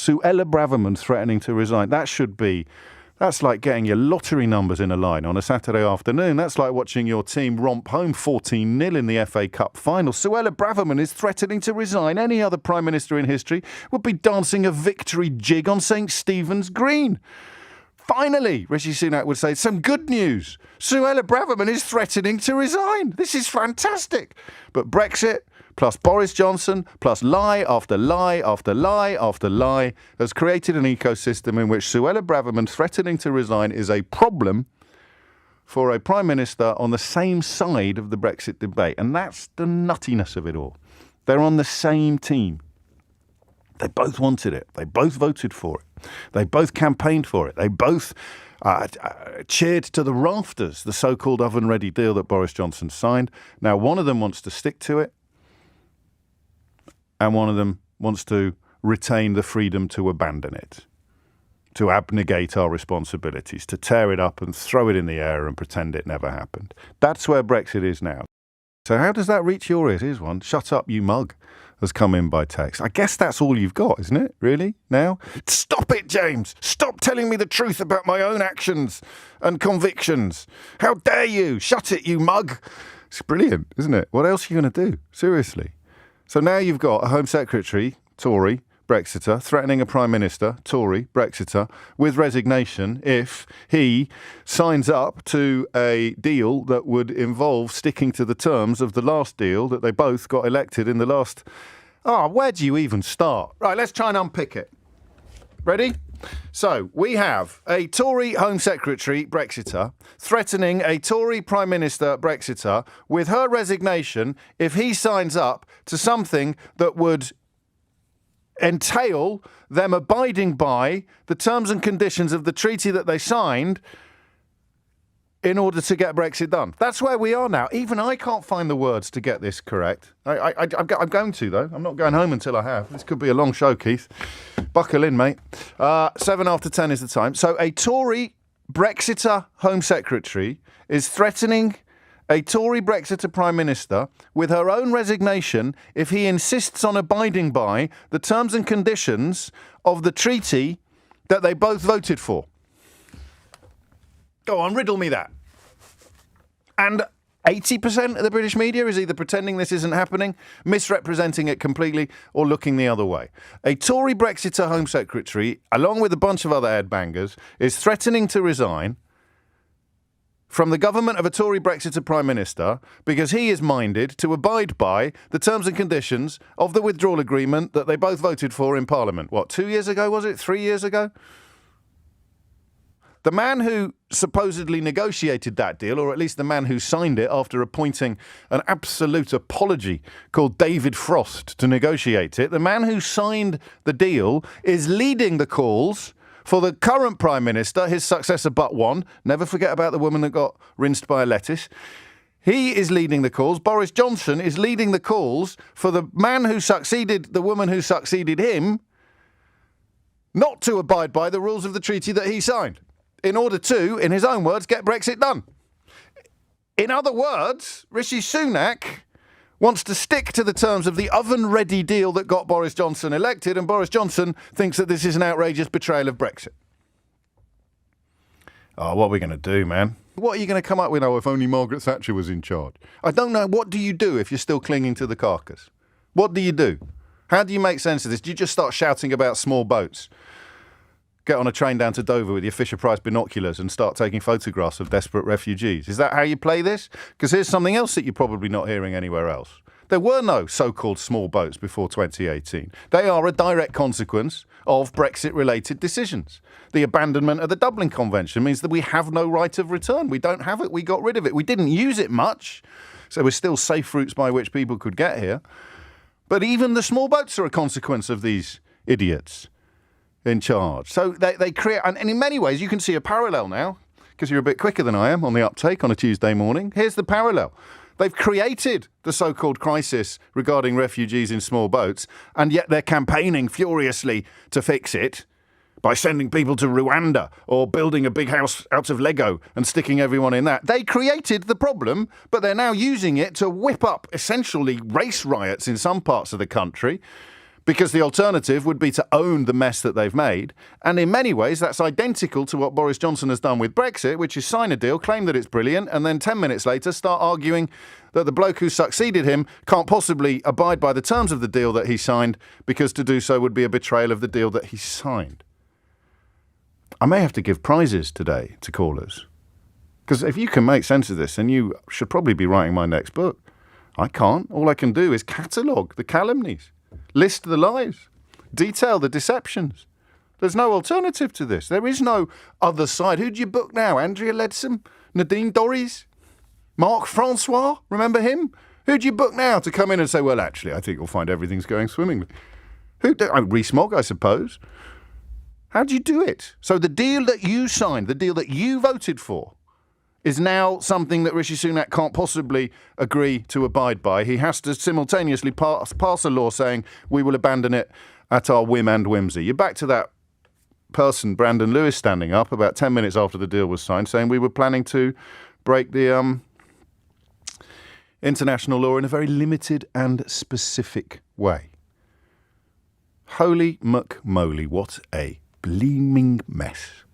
Suella Braverman threatening to resign. That's like getting your lottery numbers in a line on a Saturday afternoon. That's like watching your team romp home 14-0 in the FA Cup final. Suella Braverman is threatening to resign. Any other Prime Minister in history would be dancing a victory jig on St Stephen's Green. Finally, Rishi Sunak would say, some good news. Suella Braverman is threatening to resign. This is fantastic. But Brexit, plus Boris Johnson, plus lie after lie after lie after lie, has created an ecosystem in which Suella Braverman threatening to resign is a problem for a Prime Minister on the same side of the Brexit debate. And that's the nuttiness of it all. They're on the same team. They both wanted it. They both voted for it. They both campaigned for it. They both cheered to the rafters the so-called oven-ready deal that Boris Johnson signed. Now, one of them wants to stick to it, and one of them wants to retain the freedom to abandon it, to abnegate our responsibilities, to tear it up and throw it in the air and pretend it never happened. That's where Brexit is now. So how does that reach your ears? Here's one. Shut up, you mug, has come in by text. I guess that's all you've got, isn't it? Really? Now? Stop it, James! Stop telling me the truth about my own actions and convictions. How dare you? Shut it, you mug! It's brilliant, isn't it? What else are you going to do? Seriously. So now you've got a Home Secretary, Tory, Brexiter, threatening a Prime Minister, Tory, Brexiter, with resignation if he signs up to a deal that would involve sticking to the terms of the last deal that they both got elected in the last... where do you even start? Right, let's try and unpick it. Ready? So, we have a Tory Home Secretary, Brexiter, threatening a Tory Prime Minister, Brexiter, with her resignation if he signs up to something that would entail them abiding by the terms and conditions of the treaty that they signed in order to get Brexit done. That's where we are now. Even I can't find the words to get this correct. I'm going to, though. I'm not going home until I have. This could be a long show, Keith. Buckle in, mate. 7 after 10 is the time. So a Tory Brexiter Home Secretary is threatening a Tory Brexiter Prime Minister with her own resignation if he insists on abiding by the terms and conditions of the treaty that they both voted for. Go on, riddle me that. And 80% of the British media is either pretending this isn't happening, misrepresenting it completely, or looking the other way. A Tory Brexiter Home Secretary, along with a bunch of other headbangers, is threatening to resign from the government of a Tory Brexiter Prime Minister because he is minded to abide by the terms and conditions of the withdrawal agreement that they both voted for in Parliament. 2 years ago, was it? 3 years ago? The man who supposedly negotiated that deal, or at least the man who signed it after appointing an absolute apology called David Frost to negotiate it, the man who signed the deal is leading the calls for the current Prime Minister, his successor but one. Never forget about the woman that got rinsed by a lettuce. He is leading the calls. Boris Johnson is leading the calls for the man who succeeded the woman who succeeded him not to abide by the rules of the treaty that he signed in order to, in his own words, get Brexit done. In other words, Rishi Sunak wants to stick to the terms of the oven-ready deal that got Boris Johnson elected, and Boris Johnson thinks that this is an outrageous betrayal of Brexit. What are we going to do, man? What are you going to come up with? If only Margaret Thatcher was in charge. I don't know. What do you do if you're still clinging to the carcass? What do you do? How do you make sense of this? Do you just start shouting about small boats? Get on a train down to Dover with your Fisher-Price binoculars and start taking photographs of desperate refugees? Is that how you play this? Because here's something else that you're probably not hearing anywhere else. There were no so-called small boats before 2018. They are a direct consequence of Brexit-related decisions. The abandonment of the Dublin Convention means that we have no right of return. We don't have it. We got rid of it. We didn't use it much, so we're still safe routes by which people could get here. But even the small boats are a consequence of these idiots in charge. So they create, and in many ways you can see a parallel now, because you're a bit quicker than I am on the uptake on a Tuesday morning. Here's the parallel. They've created the so-called crisis regarding refugees in small boats, and yet they're campaigning furiously to fix it by sending people to Rwanda or building a big house out of Lego and sticking everyone in that. They created the problem, but they're now using it to whip up essentially race riots in some parts of the country Because the alternative would be to own the mess that they've made. And in many ways, that's identical to what Boris Johnson has done with Brexit, which is sign a deal, claim that it's brilliant, and then 10 minutes later start arguing that the bloke who succeeded him can't possibly abide by the terms of the deal that he signed, because to do so would be a betrayal of the deal that he signed. I may have to give prizes today to callers. Because if you can make sense of this, then you should probably be writing my next book. I can't. All I can do is catalogue the calumnies. List the lies, detail the deceptions. There's no alternative to this. There is no other side. Who'd you book now? Andrea Leadsom? Nadine Dorries? Marc Francois? Remember him? Who'd you book now to come in and say, well, actually, I think you'll find everything's going swimmingly? Rees-Mogg, I suppose. How'd you do it? So the deal that you signed, the deal that you voted for, is now something that Rishi Sunak can't possibly agree to abide by. He has to simultaneously pass a law saying we will abandon it at our whim and whimsy. You're back to that person, Brandon Lewis, standing up about 10 minutes after the deal was signed, saying we were planning to break the international law in a very limited and specific way. Holy McMoly, what a bleeming mess.